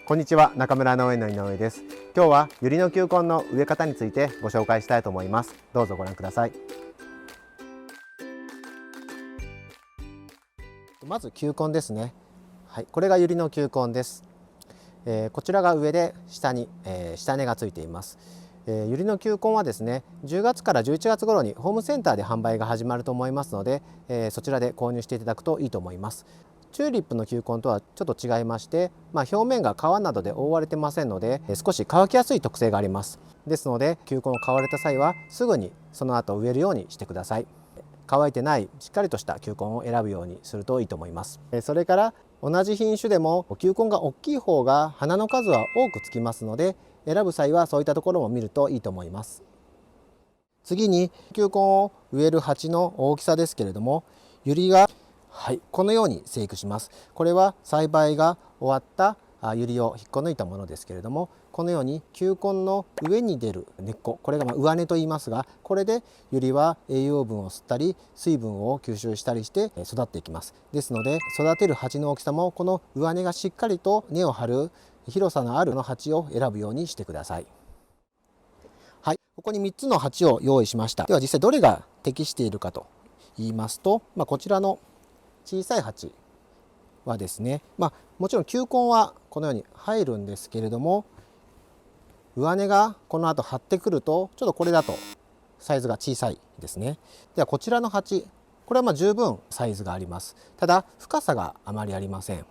こんにちは、中村農園の井上です。今日はユリの球根の植え方についてご紹介したいと思います。どうぞご覧ください。まず球根ですね。はい、これがユリの球根です。こちらが上で下に、下根がついています。ユリの球根はですね、10月から11月頃にホームセンターで販売が始まると思いますので、そちらで購入していただくといいと思います。チューリップの球根とはちょっと違いまして、表面が皮などで覆われてませんので、少し乾きやすい特性があります。ですので球根を買われた際はすぐにその後植えるようにしてください。乾いてないしっかりとした球根を選ぶようにするといいと思います。それから同じ品種でも球根が大きい方が花の数は多くつきますので、選ぶ際はそういったところも見るといいと思います。次に球根を植える鉢の大きさですけれども、ユリがこのように生育します。これは栽培が終わったユリを引っこ抜いたものですけれども、このように球根の上に出る根っこ、これが上根と言いますが、これでユリは栄養分を吸ったり水分を吸収したりして育っていきます。ですので育てる鉢の大きさもこの上根がしっかりと根を張る広さのある鉢を選ぶようにしてください。はい、ここに3つの鉢を用意しました。では実際どれが適しているかと言いますと、こちらの小さい鉢はですね、もちろん球根はこのように入るんですけれども、上根がこの後張ってくるとちょっとこれだとサイズが小さいですね。ではこちらの鉢、これは十分サイズがあります。ただ深さがあまりありません。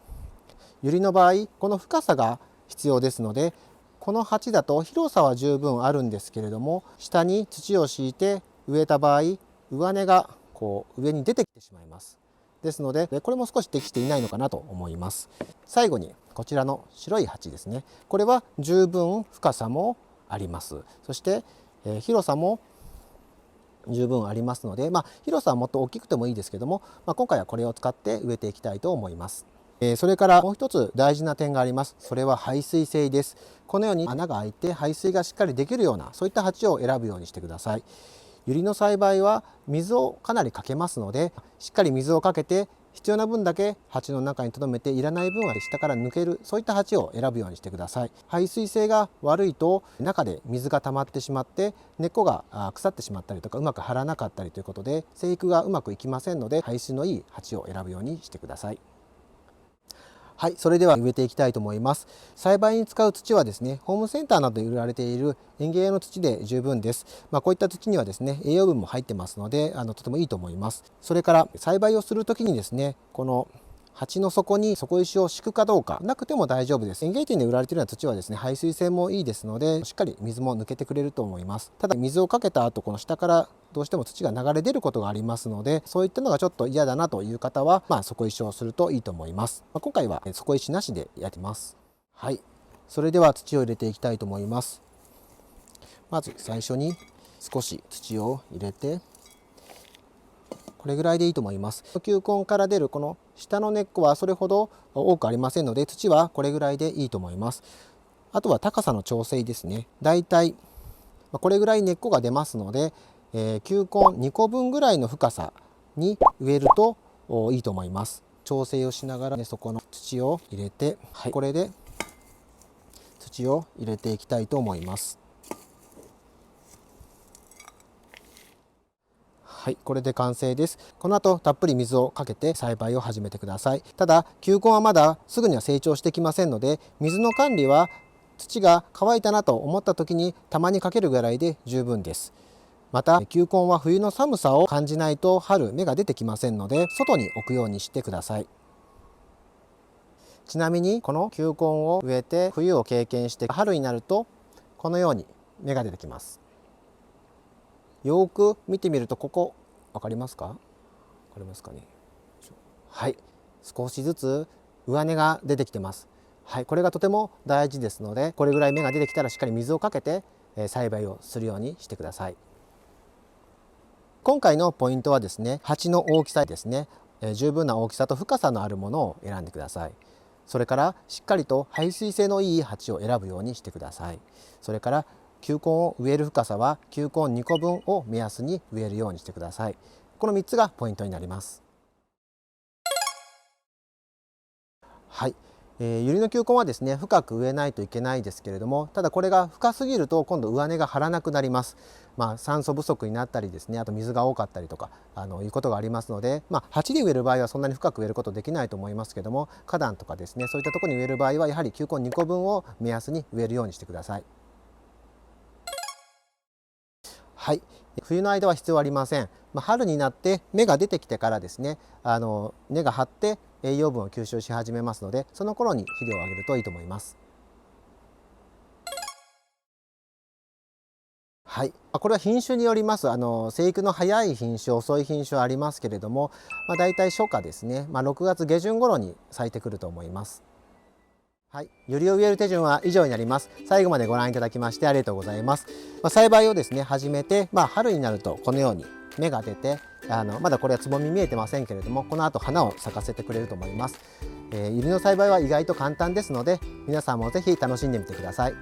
ユリの場合この深さが必要ですので、この鉢だと広さは十分あるんですけれども、下に土を敷いて植えた場合上根が上に出てきてしまいます。ですのでこれも少し適していないのかなと思います。最後にこちらの白い鉢ですね。これは十分深さもあります。そして、広さも十分ありますので、広さはもっと大きくてもいいですけども、今回はこれを使って植えていきたいと思います。それからもう一つ大事な点があります。それは排水性です。このように穴が開いて排水がしっかりできるような、そういった鉢を選ぶようにしてください。ユリの栽培は水をかなりかけますので、しっかり水をかけて必要な分だけ鉢の中に留めて、いらない分は下から抜ける、そういった鉢を選ぶようにしてください。排水性が悪いと中で水が溜まってしまって根っこが腐ってしまったりとか、うまく張らなかったりということで生育がうまくいきませんので、排水のいい鉢を選ぶようにしてください。はい、それでは植えていきたいと思います。栽培に使う土はですね、ホームセンターなどで売られている園芸用の土で十分です。こういった土にはですね、栄養分も入ってますので、とてもいいと思います。それから栽培をするときにですね、この鉢の底に底石を敷くかどうか、なくても大丈夫です。園芸店で売られているような土はですね、排水性もいいですので、しっかり水も抜けてくれると思います。ただ水をかけた後、この下からどうしても土が流れ出ることがありますので、そういったのがちょっと嫌だなという方は、底石をするといいと思います。今回は底石なしでやってます。はい、それでは土を入れていきたいと思います。まず最初に少し土を入れて、これぐらいでいいと思います。球根から出るこの下の根っこはそれほど多くありませんので、土はこれぐらいでいいと思います。あとは高さの調整ですね。だいたいこれぐらい根っこが出ますので、球根2個分ぐらいの深さに植えるといいと思います。調整をしながら、そこの土を入れて、これで土を入れていきたいと思います。はい、これで完成です。この後たっぷり水をかけて栽培を始めてください。ただ球根はまだすぐには成長してきませんので、水の管理は土が乾いたなと思った時にたまにかけるぐらいで十分です。また球根は冬の寒さを感じないと春芽が出てきませんので、外に置くようにしてください。ちなみにこの球根を植えて冬を経験して春になるとこのように芽が出てきます。よく見てみると、ここ分かりますか？分かりますかね。はい、少しずつ上根が出てきてます。はい、これがとても大事ですので、これぐらい芽が出てきたらしっかり水をかけて栽培をするようにしてください。今回のポイントはですね、鉢の大きさですね。十分な大きさと深さのあるものを選んでください。それからしっかりと排水性のいい鉢を選ぶようにしてください。それから球根を植える深さは球根2個分を目安に植えるようにしてください。この3つがポイントになります。はい、ユリの球根はですね深く植えないといけないですけれども、ただこれが深すぎると今度上根が張らなくなります。酸素不足になったりですね、あと水が多かったりとかいうことがありますので、鉢で植える場合はそんなに深く植えることできないと思いますけども、花壇とかですねそういったところに植える場合はやはり球根2個分を目安に植えるようにしてください。はい、冬の間は必要ありません。春になって芽が出てきてからですね、根が張って栄養分を吸収し始めますので、その頃に肥料をあげるといいと思います。はい、これは品種によります。生育の早い品種、遅い品種はありますけれども、だいたい初夏ですね、6月下旬頃に咲いてくると思います。はい、ユリを植える手順は以上になります。最後までご覧いただきましてありがとうございます。栽培をですね始めて、春になるとこのように芽が出て、まだこれはつぼみ見えてませんけれども、この後花を咲かせてくれると思います。ユリの栽培は意外と簡単ですので、皆さんもぜひ楽しんでみてください。